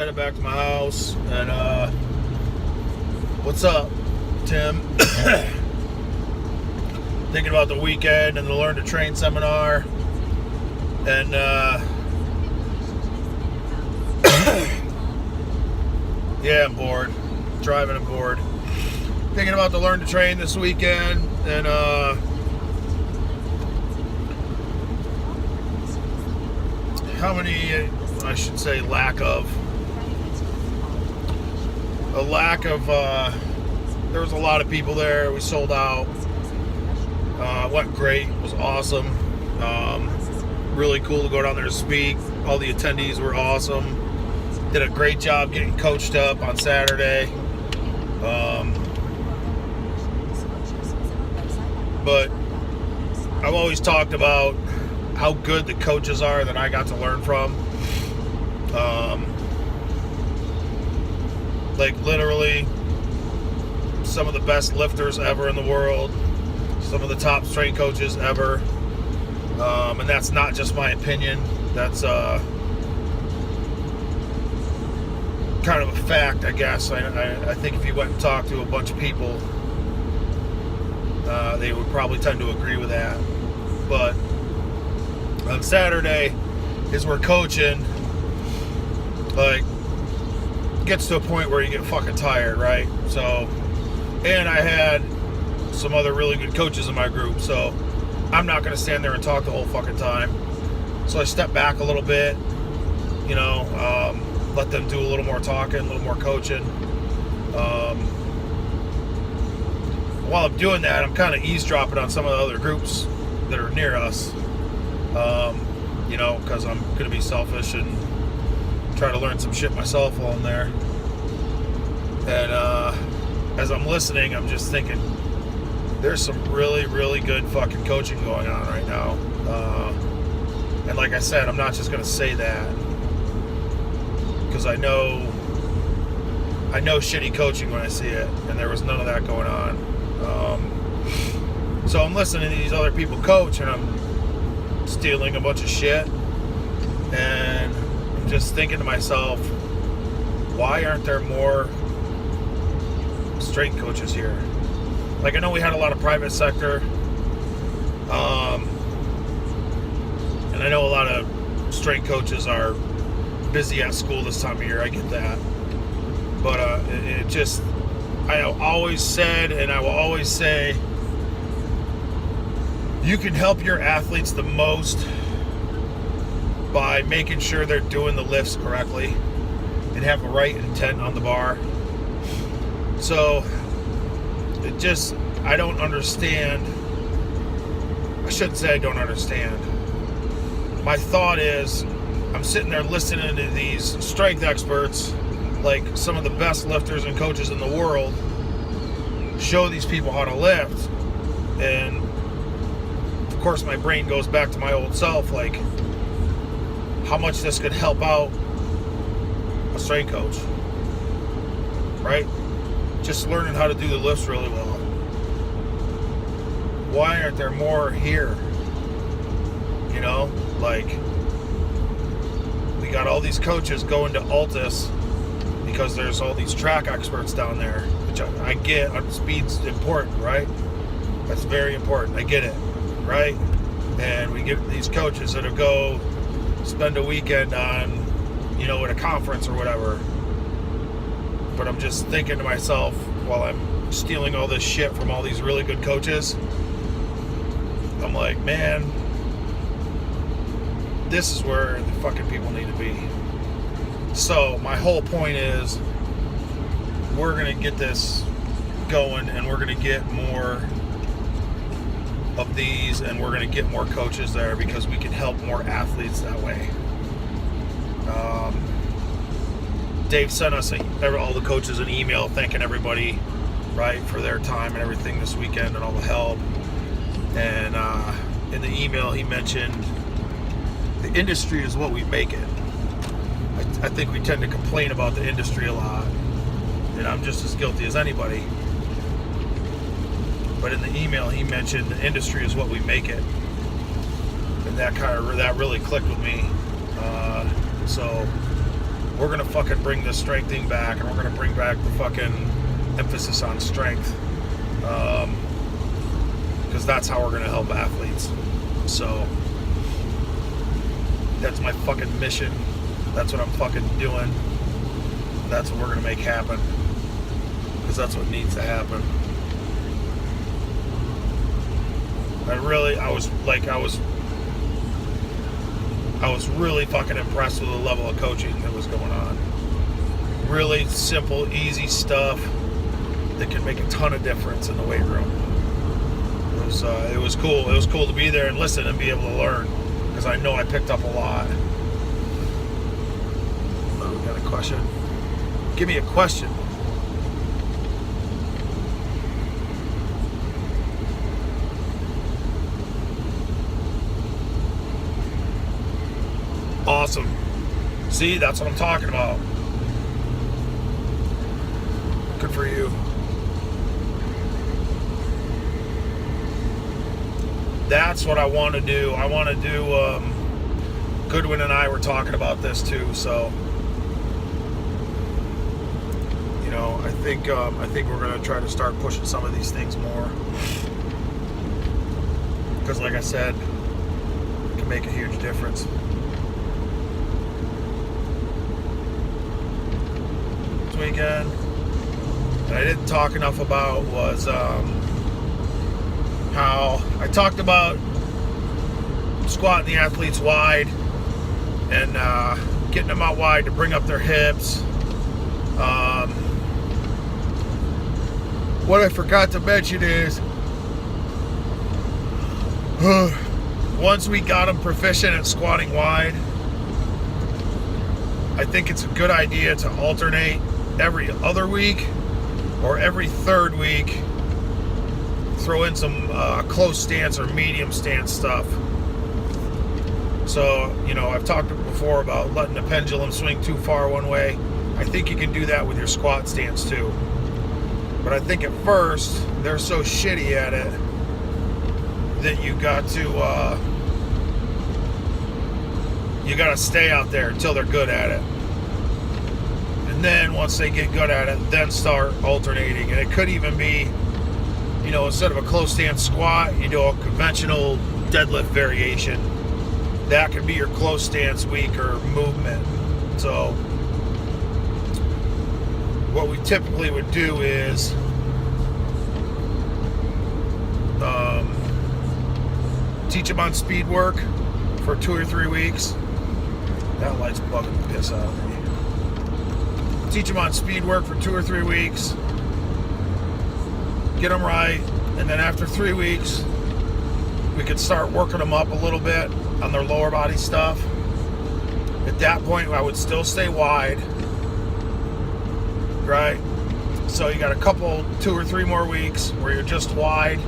headed back to my house, and what's up, Tim? Thinking about the weekend and the Learn to Train seminar, and yeah, I'm bored. Driving, I'm bored. Thinking about the Learn to Train this weekend, and how many, I should say, a lack of, there was a lot of people there. We sold out. Went great. It was awesome. Really cool to go down there to speak. All the attendees were awesome. Did a great job getting coached up on Saturday. But I've always talked about how good the coaches are that I got to learn from. Like literally some of the best lifters ever in the world, some of the top strength coaches ever. And that's not just my opinion. That's kind of a fact, I guess. I think if you went and talked to a bunch of people, they would probably tend to agree with that. But on Saturday, as we're coaching, like, gets to a point where you get fucking tired, right? So, and I had some other really good coaches in my group, so I'm not going to stand there and talk the whole fucking time. So I step back a little bit, you know, let them do a little more talking, a little more coaching. While I'm doing that, I'm kind of eavesdropping on some of the other groups that are near us, you know, because I'm going to be selfish and try to learn some shit myself while I'm there. And as I'm listening, I'm just thinking, there's some really, really good fucking coaching going on right now. And like I said, I'm not just going to say that, because I know shitty coaching when I see it, and there was none of that going on. So I'm listening to these other people coach, and I'm stealing a bunch of shit, and I'm just thinking to myself, why aren't there more strength coaches here? Like, I know we had a lot of private sector, and I know a lot of strength coaches are busy at school this time of year. I get that. But it just, I always said, and I will always say, you can help your athletes the most by making sure they're doing the lifts correctly and have the right intent on the bar. So it just, I don't understand. I shouldn't say I don't understand. My thought is, I'm sitting there listening to these strength experts, like some of the best lifters and coaches in the world, show these people how to lift, and of course my brain goes back to my old self, like how much this could help out a strength coach, right? Just learning how to do the lifts really well. Why aren't there more here? You know, like, we got all these coaches going to Altus because there's all these track experts down there, which I get. Speed's important, right? That's very important. I get it, right? And we get these coaches that go spend a weekend on, you know, at a conference or whatever. But I'm just thinking to myself, while I'm stealing all this shit from all these really good coaches, I'm like, man, this is where the fucking people need to be. So my whole point is, we're going to get this going, and we're going to get more of these, and we're going to get more coaches there, because we can help more athletes that way. Dave sent us, all the coaches, an email thanking everybody, right, for their time and everything this weekend and all the help. And in the email he mentioned the industry is what we make it. I think we tend to complain about the industry a lot, and I'm just as guilty as anybody. But in the email he mentioned the industry is what we make it, and that really clicked with me. So we're gonna fucking bring the strength thing back, and we're gonna bring back the fucking emphasis on strength, because that's how we're gonna help athletes. So that's my fucking mission. That's what I'm fucking doing. That's what we're gonna make happen, because that's what needs to happen. I was really fucking impressed with the level of coaching that was going on. Really simple, easy stuff that can make a ton of difference in the weight room. It was cool. It was cool to be there and listen and be able to learn, because I know I picked up a lot. Oh, we got a question? Give me a question. Awesome. See, that's what I'm talking about. Good for you. That's what I want to do. I want to do, Goodwin and I were talking about this too, so, you know, I think we're going to try to start pushing some of these things more. Because like I said, it can make a huge difference. Weekend that I didn't talk enough about was how I talked about squatting the athletes wide and getting them out wide to bring up their hips. What I forgot to mention is once we got them proficient at squatting wide, I think it's a good idea to alternate every other week or every third week, throw in some close stance or medium stance stuff. So, you know, I've talked before about letting the pendulum swing too far one way. I think you can do that with your squat stance too. But I think at first, they're so shitty at it that you got to stay out there until they're good at it. And then once they get good at it, then start alternating. And it could even be, you know, instead of a close stance squat, you do a conventional deadlift variation. That could be your close stance week or movement. So what we typically would do is teach them on speed work for 2 or 3 weeks. That light's bugging the piss out of me. Teach them on speed work for 2 or 3 weeks. Get them right. And then after 3 weeks, we could start working them up a little bit on their lower body stuff. At that point, I would still stay wide. Right? So you got a couple, 2 or 3 more weeks where you're just wide.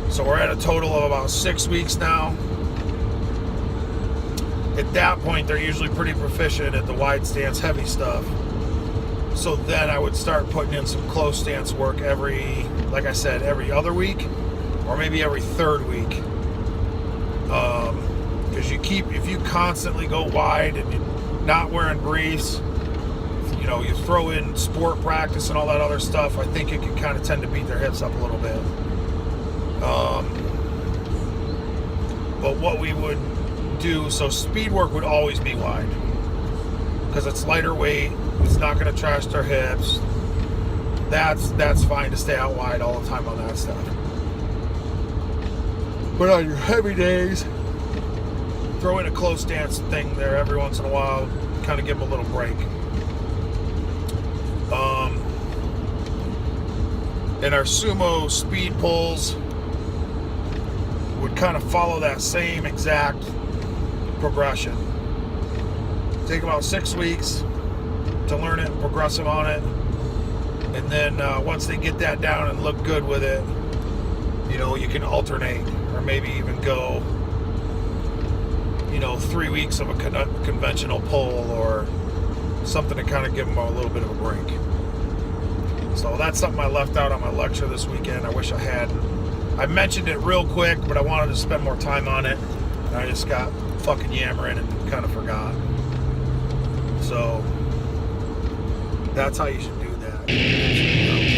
So we're at a total of about 6 weeks now. At that point, they're usually pretty proficient at the wide stance, heavy stuff. So then I would start putting in some close stance work every, like I said, every other week, or maybe every third week. Because if you constantly go wide and you're not wearing briefs, you know, you throw in sport practice and all that other stuff, I think it can kind of tend to beat their hips up a little bit. But what we would do, so speed work would always be wide because it's lighter weight, it's not going to trash their hips. That's fine to stay out wide all the time on that stuff. But on your heavy days, throw in a close stance thing there every once in a while, kind of give them a little break. And our sumo speed pulls would kind of follow that same exact progression. Take about 6 weeks to learn it and progress them on it. And then once they get that down and look good with it, you know, you can alternate or maybe even go, you know, 3 weeks of a conventional pull or something to kind of give them a little bit of a break. So that's something I left out on my lecture this weekend. I wish I had. I mentioned it real quick, but I wanted to spend more time on it. And I just got fucking yammering and kind of forgot. So that's how you should do that.